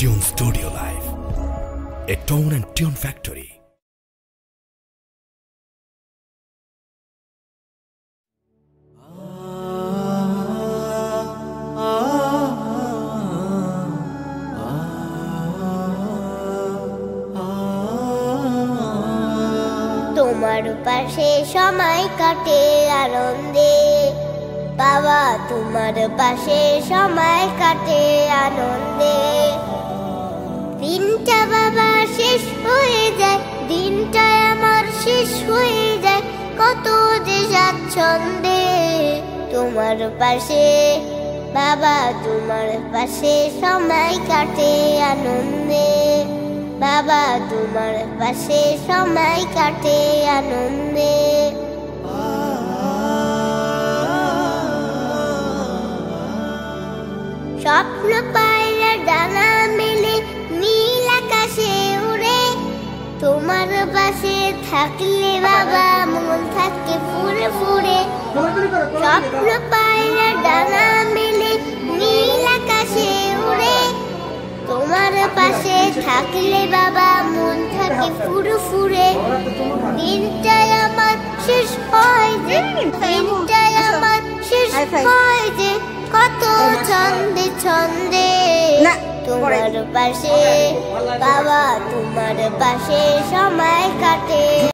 Tune Studio Live, a tone and tune factory. তোমার পাশে সময় কাটে আনন্দে বাবা, তোমার পাশে সময় কাটে আনন্দে। দিনটা বাবা শেষ হয়ে যায়, দিনটা আমার শেষ হয়ে যায়, কত যে স্বাচ্ছন্দ্যে তোমার পাশে বাবা, তোমার পাশে সময় কাটে আনন্দে বাবা, তোমার পাশে সময় কাটে আনন্দে। স্বপ্ন পায়রা ডানা মেলে নীল আকাশে উড়ে, তোমার পাশে থাকলে বাবা মন থাকে ফুরে ফুরে। স্বপ্ন পায়রা ডানা মেলে নীল আকাশে উড়ে, তোমার পাশে থাকলে বাবা মন থাকে ফুরে ফুরে। দিনটাই আমার শেষ হয় যে, দিনটাই আমার শেষ হয় যে, কত ছন্দে ছন্দে তোমার পাশে বাবা, তোমার পাশে সময় কাটে।